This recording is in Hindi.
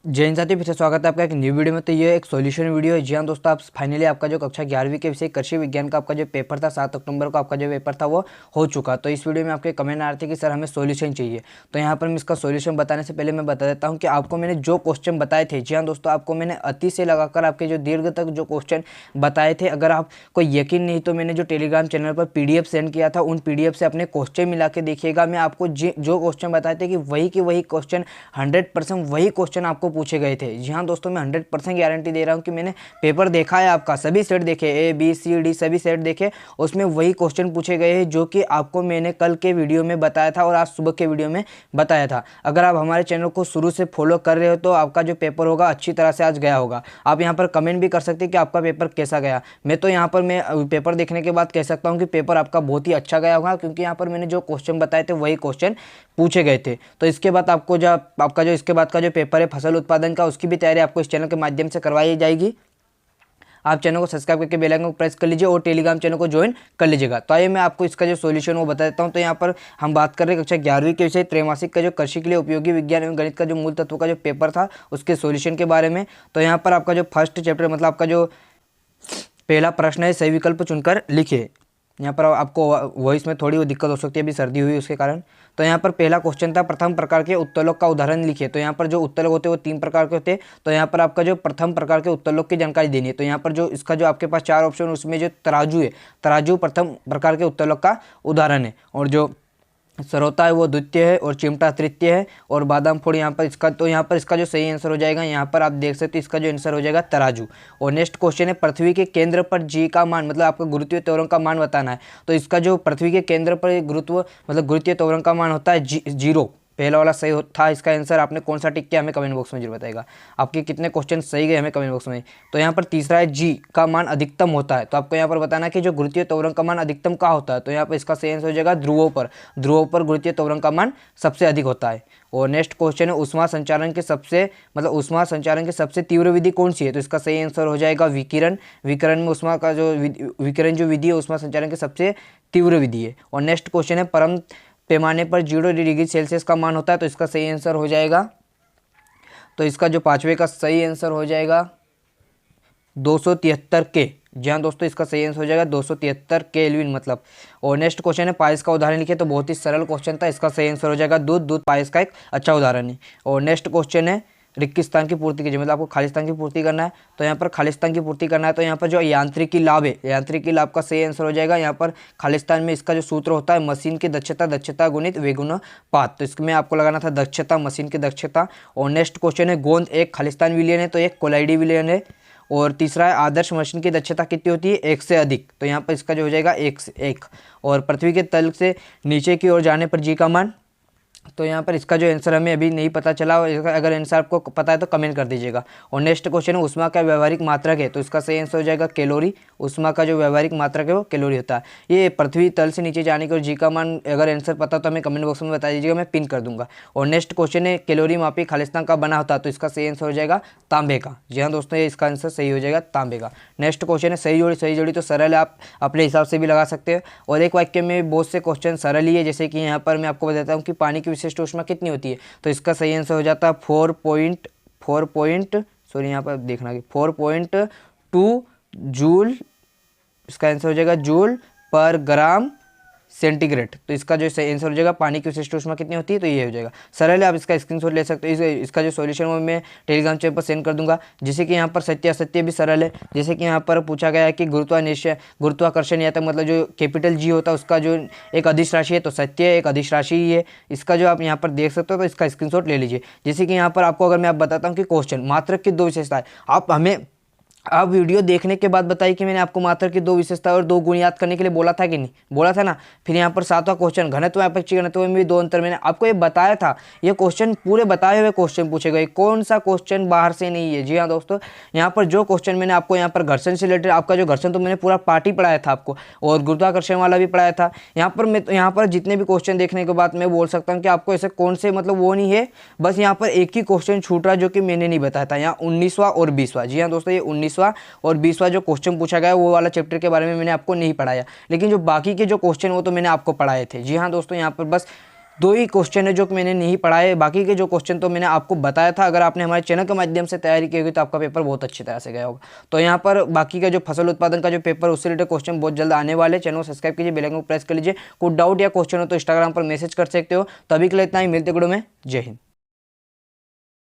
जय हिंद साथियों, फिर से स्वागत है आपका एक न्यू वीडियो में। तो ये एक सॉल्यूशन वीडियो है। जी हाँ दोस्तों, आप फाइनली आपका जो कक्षा 11वीं के विषय कृषि विज्ञान का आपका जो पेपर था 7 अक्टूबर को आपका जो पेपर था वो हो चुका। तो इस वीडियो में आपके कमेंट आ रहे थे कि सर हमें सॉल्यूशन चाहिए। तो यहाँ पर मैं इसका सॉल्यूशन बताने से पहले मैं बता देता हूँ कि आपको मैंने जो क्वेश्चन बताए थे, जी हाँ दोस्तों, आपको मैंने अति से लगाकर आपके जो दीर्घ तक जो क्वेश्चन बताए थे, अगर आपको यकीन नहीं तो मैंने जो टेलीग्राम चैनल पर PDF सेंड किया था, उन PDF से अपने क्वेश्चन मिला के देखिएगा। मैं आपको जो क्वेश्चन बताए थे कि वही क्वेश्चन 100% वही क्वेश्चन आपको पूछे गए थे। जी हाँ दोस्तों, मैं 100% गारंटी दे रहा हूँ कि मैंने पेपर देखा है आपका, सभी सेट देखे, ABCD सभी सेट देखे, उसमें वही क्वेश्चन पूछे गए हैं जो कि आपको मैंने कल के वीडियो में बताया था और आज सुबह के वीडियो में बताया था। अगर आप हमारे चैनल को शुरू से फॉलो कर रहे हो तो आपका जो पेपर होगा अच्छी तरह से आज गया होगा। आप यहाँ पर कमेंट भी कर सकते हैं कि आपका पेपर कैसा गया। मैं तो यहाँ पर मैं पेपर देखने के बाद कह सकता हूँ कि पेपर आपका बहुत ही अच्छा गया होगा, क्योंकि यहाँ पर मैंने जो क्वेश्चन बताए थे वही क्वेश्चन पूछे गए थे। तो इसके बाद आपको जो आपका जो इसके बाद का जो पेपर है फसल उत्पादन का, उसकी भी तैयारी आपको इस चैनल के माध्यम से करवाई जाएगी। आप चैनल को सब्सक्राइब करके बेल आइकन को प्रेस कर लीजिए और टेलीग्राम चैनल को ज्वाइन कर लीजिएगा। तो आइए मैं आपको इसका जो सॉल्यूशन वो बता देता हूं। तो यहाँ पर हम बात कर रहे हैं कक्षा 11वीं के विषय त्रैमासिक का जो कृषि के लिए उपयोगी विज्ञान एवं गणित का जो मूल तत्व का जो पेपर था उसके सॉल्यूशन के बारे में। तो यहाँ पर आपका जो फर्स्ट चैप्टर मतलब आपका जो पहला प्रश्न है, सही विकल्प चुनकर लिखिए। यहाँ पर आपको वॉइस में थोड़ी वो दिक्कत हो सकती है, अभी सर्दी हुई उसके कारण। तो यहाँ पर पहला क्वेश्चन था, प्रथम प्रकार के उत्तोलक का उदाहरण लिखिए। तो यहाँ पर जो उत्तोलक होते हैं वो 3 प्रकार के होते हैं। तो यहाँ पर आपका जो प्रथम प्रकार के उत्तोलक की जानकारी देनी है। तो यहाँ पर जो इसका जो आपके पास 4 ऑप्शन, उसमें जो तराजू है, तराजू प्रथम प्रकार के उत्तोलक का उदाहरण है, और जो सरोता है वो द्वितीय है, और चिमटा तृतीय है, और बादाम फोड़ यहाँ पर इसका। तो यहाँ पर इसका जो सही आंसर हो जाएगा, यहाँ पर आप देख सकते हैं इसका जो आंसर हो जाएगा तराजू। और नेक्स्ट क्वेश्चन है, पृथ्वी के केंद्र पर G का मान, मतलब आपका गुरुत्वीय त्वरण का मान बताना है। तो इसका जो पृथ्वी के केंद्र पर गुरुत्व मतलब गुरुत्वीय त्वरण का मान होता है 0। पहला वाला सही था इसका आंसर। आपने कौन सा टिक किया हमें कमेंट बॉक्स में जरूर बताएगा। आपके कितने क्वेश्चन सही गए हमें कमेंट बॉक्स में। तो यहाँ पर तीसरा है G का मान अधिकतम होता है। तो आपको यहाँ पर बताना है कि जो गुरुत्वीय त्वरण का मान अधिकतम कहाँ होता है। तो यहाँ पर इसका सही आंसर हो जाएगा ध्रुवों पर। ध्रुवों पर गुरुत्वीय त्वरण का मान सबसे अधिक होता है। और नेक्स्ट क्वेश्चन है, ऊष्मा संचारण के सबसे तीव्र विधि कौन सी है। तो इसका सही आंसर हो जाएगा विकिरण। विकिरण में ऊष्मा का जो विकिरण जो विधि है ऊष्मा संचारण की सबसे तीव्र विधि है। और नेक्स्ट क्वेश्चन है, परम पैमाने पर 0 डिग्री सेल्सियस का मान होता है। तो इसका सही आंसर हो जाएगा, तो इसका जो 5वें का सही आंसर हो जाएगा 273 के। जी हाँ दोस्तों, इसका सही आंसर हो जाएगा 273 केल्विन मतलब। और नेक्स्ट क्वेश्चन है, पायस का उदाहरण लिखिए। तो बहुत ही सरल क्वेश्चन था, इसका सही आंसर हो जाएगा दूध पायस का एक अच्छा उदाहरण है। और नेक्स्ट क्वेश्चन है, रिक्त स्थान की पूर्ति कीजिए, मतलब आपको खाली स्थान की पूर्ति करना है। तो यहाँ पर खाली स्थान की पूर्ति करना है, तो यहाँ पर जो यांत्रिकी लाभ है, यांत्रिकी लाभ का सही आंसर हो जाएगा। यहाँ पर खाली स्थान में इसका जो सूत्र होता है, मशीन की दक्षता गुणित वेगुनुपात। तो इसमें आपको लगाना था दक्षता, मशीन की दक्षता। और नेक्स्ट क्वेश्चन है, गोंद एक खालिस्तान विलयन है तो एक कोलाइडी विलयन है। और तीसरा है, आदर्श मशीन की दक्षता कितनी होती है, 1 से अधिक। तो यहाँ पर इसका जो हो जाएगा 1 से 1। और पृथ्वी के तल से नीचे की ओर जाने पर G का मान। तो यहाँ पर इसका जो आंसर हमें अभी नहीं पता चला, अगर आंसर आपको पता है तो कमेंट कर दीजिएगा। और नेक्स्ट क्वेश्चन है, ऊष्मा का व्यवहारिक मात्रक है। तो इसका सही आंसर हो जाएगा कैलोरी। ऊष्मा का जो व्यवहारिक मात्रक है वो कैलोरी होता है। ये पृथ्वी तल से नीचे जाने के और G का मान अगर आंसर पता तो हमें कमेंट बॉक्स में बता दीजिएगा, मैं पिन कर दूंगा। और नेक्स्ट क्वेश्चन है, कैलोरी मापी खालिस्तान का बना होता है। तो इसका सही आंसर हो जाएगा तांबे का। जी हाँ दोस्तों, ये इसका आंसर सही हो जाएगा तांबे का। नेक्स्ट क्वेश्चन है, सही जोड़ी तो सरल है, आप अपने हिसाब से भी लगा सकते हैं। और एक वाक्य में बहुत से क्वेश्चन सरल ही है, जैसे कि यहाँ पर मैं आपको बताता हूँ कि पानी की विशिष्ट ऊष्मा कितनी होती है। तो इसका सही आंसर हो जाता है 4.2 जूल। इसका आंसर हो जाएगा जूल पर ग्राम सेंटीग्रेड। तो इसका जो सही आंसर हो जाएगा, पानी की विशिष्ट ऊष्मा कितनी होती है, तो ये हो जाएगा। सरल है, आप इसका स्क्रीनशॉट ले सकते हो। इसका जो सॉल्यूशन वो मैं टेलीग्राम चैनल पर सेंड कर दूंगा। जैसे कि यहाँ पर सत्य असत्य भी सरल है। जैसे कि यहाँ पर पूछा गया है कि गुरुत्वाकर्षण या तक मतलब जो कैपिटल G होता है उसका जो एक अदिश राशि है, तो सत्य एक अदिश राशि ही है। इसका जो आप यहाँ पर देख सकते हो, तो इसका स्क्रीनशॉट ले लीजिए। जैसे कि यहाँ पर आपको अगर मैं आप बताता हूँ कि क्वेश्चन मात्रक की 2 विशेषताएं, आप वीडियो देखने के बाद बताइए कि मैंने आपको मात्रक की 2 विशेषता और 2 गुण याद करने के लिए बोला था कि नहीं, बोला था ना। फिर यहाँ पर 7वां क्वेश्चन, घनत्व अपेक्षित घनत्व में भी 2 अंतर, मैंने आपको ये बताया था। ये क्वेश्चन पूरे बताए हुए क्वेश्चन पूछे गए, कौन सा क्वेश्चन बाहर से नहीं है। जी हाँ दोस्तों, यहाँ पर जो क्वेश्चन मैंने आपको यहाँ पर घर्षण से रिलेटेड, आपका जो घर्षण तो मैंने पूरा पार्ट ही पढ़ाया था आपको, और गुरुत्वाकर्षण वाला भी पढ़ाया था। यहाँ पर जितने भी क्वेश्चन देखने के बाद मैं बोल सकता हूँ कि आपको ऐसे कौन से मतलब वो नहीं है, बस यहाँ पर एक ही क्वेश्चन छूट रहा जो कि मैंने नहीं बताया था, यहाँ 19वां और 20वां। जी हाँ दोस्तों, ये 19वां और 20वां जो क्वेश्चन पूछा गया वो वाला चैप्टर के बारे में मैंने आपको नहीं पढ़ाया, लेकिन जो बाकी के जो क्वेश्चन वो तो मैंने आपको पढ़ाए थे। जी हाँ दोस्तों, यहाँ पर बस दो ही क्वेश्चन है जो मैंने नहीं पढ़ा है, बाकी के जो क्वेश्चन तो मैंने आपको बताया था। अगर आपने हमारे चैनल के माध्यम से तैयारी की होगी तो आपका पेपर बहुत अच्छी तरह से गया होगा। तो यहाँ पर बाकी का जो फसल उत्पादन का जो पेपर उससे रिलेटेड क्वेश्चन बहुत जल्द आने वाले। चैनल को सब्सक्राइब कीजिए, बेल आइकन को प्रेस कर लीजिए। कोई डाउट या क्वेश्चन हो तो इंस्टाग्राम पर मैसेज कर सकते हो। तो अभी के लिए इतना ही, मिलते वीडियो में। जय हिंद।